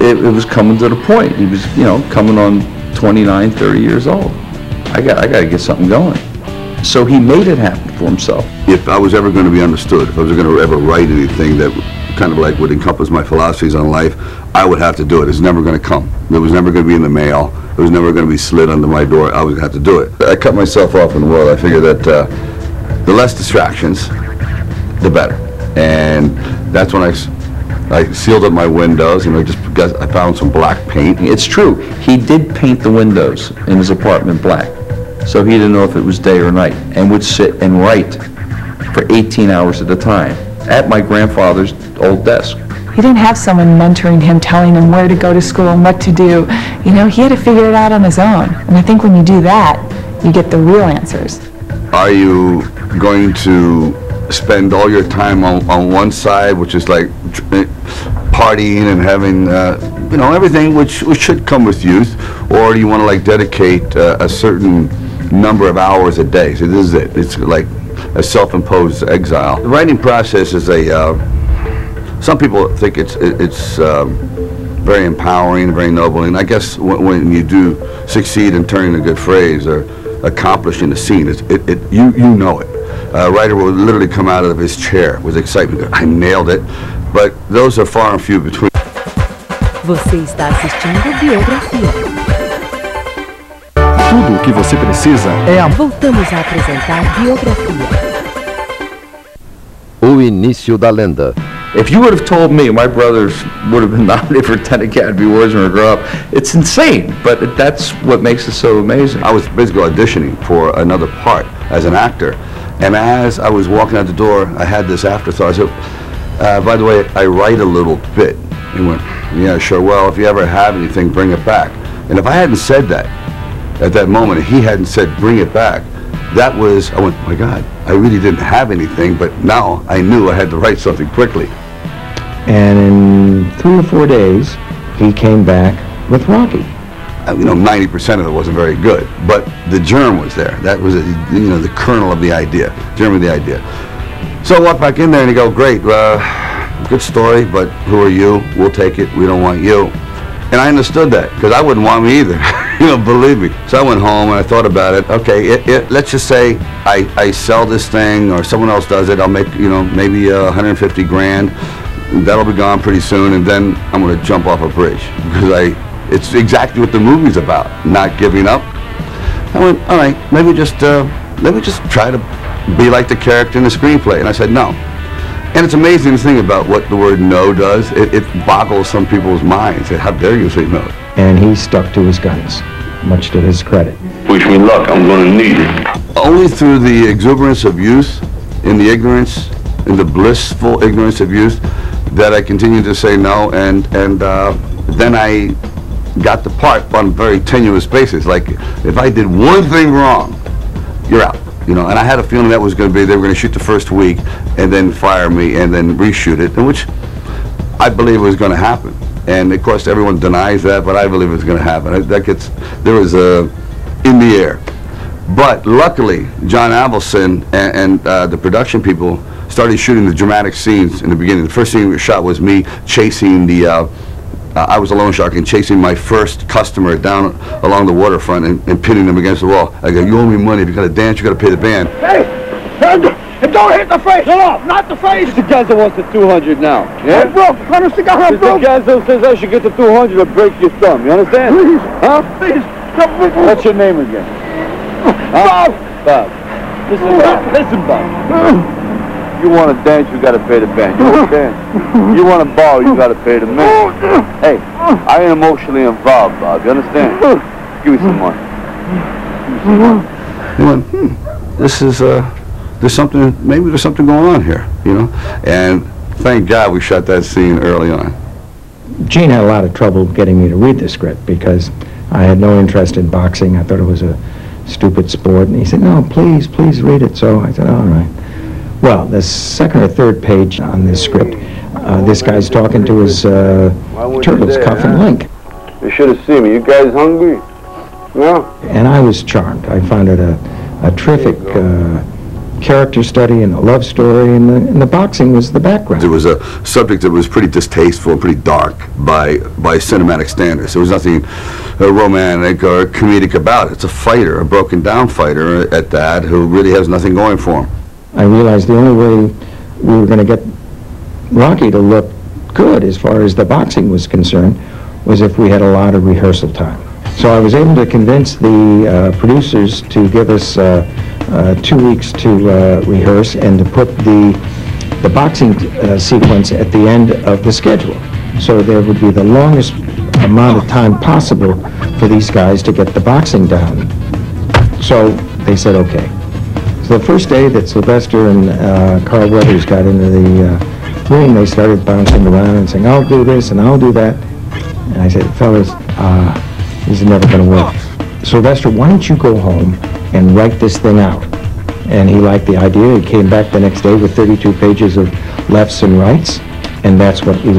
it was coming to the point. He was, you know, coming on 29, 30 years old. I got to get something going. So he made it happen for himself. If I was ever going to be understood, if I was going to ever write anything that kind of like would encompass my philosophies on life, I would have to do it. It's never going to come. It was never going to be in the mail. It was never going to be slid under my door. I would have to do it. I cut myself off in the world. I figured that the less distractions, the better. And that's when I sealed up my windows, and I found some black paint. It's true. He did paint the windows in his apartment black, so he didn't know if it was day or night, and would sit and write for 18 hours at a time at my grandfather's old desk. He didn't have someone mentoring him, telling him where to go to school and what to do. You know, he had to figure it out on his own. And I think when you do that, you get the real answers. Are you going to spend all your time on one side, which is like partying and having, you know, everything which should come with youth, or do you want to like dedicate a certain number of hours a day? So this is it. It's like a self-imposed exile. The writing process is some people think it's very empowering, very noble, and I guess when you do succeed in turning a good phrase or accomplishing a scene, you know it. A writer will literally come out of his chair with excitement. I nailed it, but those are far and few between. Você está assistindo Biografia. Tudo o que você precisa é a... Voltamos a apresentar Biografia. O início da lenda. If you would have told me my brothers would have been nominated for 10 Academy Awards when I grew up, it's insane, but that's what makes it so amazing. I was basically auditioning for another part as an actor, and as I was walking out the door, I had this afterthought. I said, by the way, I write a little bit. He went, yeah, sure, well, if you ever have anything, bring it back. And if I hadn't said that at that moment, and he hadn't said, bring it back, that was, I went, oh my God, I really didn't have anything, but now I knew I had to write something quickly. And in 3 or 4 days, he came back with Rocky. You know, 90% of it wasn't very good, but the germ was there. That was, you know, the kernel of the idea, germ of the idea. So I walked back in there and he go, great, good story, but who are you? We'll take it. We don't want you. And I understood that, because I wouldn't want me either. You know, believe me. So I went home and I thought about it. Okay, let's just say I sell this thing, or someone else does it. I'll make, you know, maybe 150 grand. That'll be gone pretty soon, and then I'm going to jump off a bridge, because it's exactly what the movie's about, not giving up. I went, all right, maybe just let me just try to be like the character in the screenplay. And I said no. And it's amazing to think about what the word no does. It boggles some people's minds. How dare you say no? And he stuck to his guns, much to his credit. Wish me luck, I'm going to need it. Only through the exuberance of youth, in the ignorance, in the blissful ignorance of youth, that I continued to say no, and then I got the part on a very tenuous basis. Like, if I did one thing wrong, you're out. You know, and I had a feeling that was going to be, they were going to shoot the first week and then fire me and then reshoot it, which I believe was going to happen. And of course everyone denies that, but I believe it's going to happen. There was in the air. But luckily, John Avildsen and the production people started shooting the dramatic scenes in the beginning. The first scene we shot was me chasing I was a loan shark and chasing my first customer down along the waterfront and pinning them against the wall. I go, you owe me money. If you got to dance, you got to pay the band. Hey, don't hit the face. No, not the face. Mr. Gazzo wants the 200 now. Yeah? I'm broke. Honest to God, I'm broke. Mr. Gazzo says I should get the 200 or break your thumb. You understand? Please. Huh? Please. What's your name again? Bob. Bob. Listen, Bob. Listen, Bob. You want to dance, you got to pay the band. You understand? You want to borrow, you got to pay the man. Hey, I ain't emotionally involved, Bob. You understand? Give me some money. He went, this is, there's something, maybe there's something going on here, you know? And thank God we shot that scene early on. Gene had a lot of trouble getting me to read the script because I had no interest in boxing. I thought it was a stupid sport. And he said, no, please read it. So I said, all right. Well, the second or third page on this script, this guy's talking to his turtles, Cuff and Link. You should have seen me. You guys hungry? No? And I was charmed. I found it a terrific character study and a love story, and the boxing was the background. It was a subject that was pretty distasteful and pretty dark by cinematic standards. There was nothing romantic or comedic about it. It's a fighter, a broken down fighter at that, who really has nothing going for him. I realized the only way we were going to get Rocky to look good as far as the boxing was concerned was if we had a lot of rehearsal time. So I was able to convince the producers to give us 2 weeks to rehearse and to put the boxing sequence at the end of the schedule. So there would be the longest amount of time possible for these guys to get the boxing down. So they said, okay. So the first day that Sylvester and Carl Weathers got into the ring, they started bouncing around and saying, I'll do this and I'll do that. And I said, fellas, this is never going to work. Sylvester, why don't you go home and write this thing out? And he liked the idea. He came back the next day with 32 pages of lefts and rights, and that's what we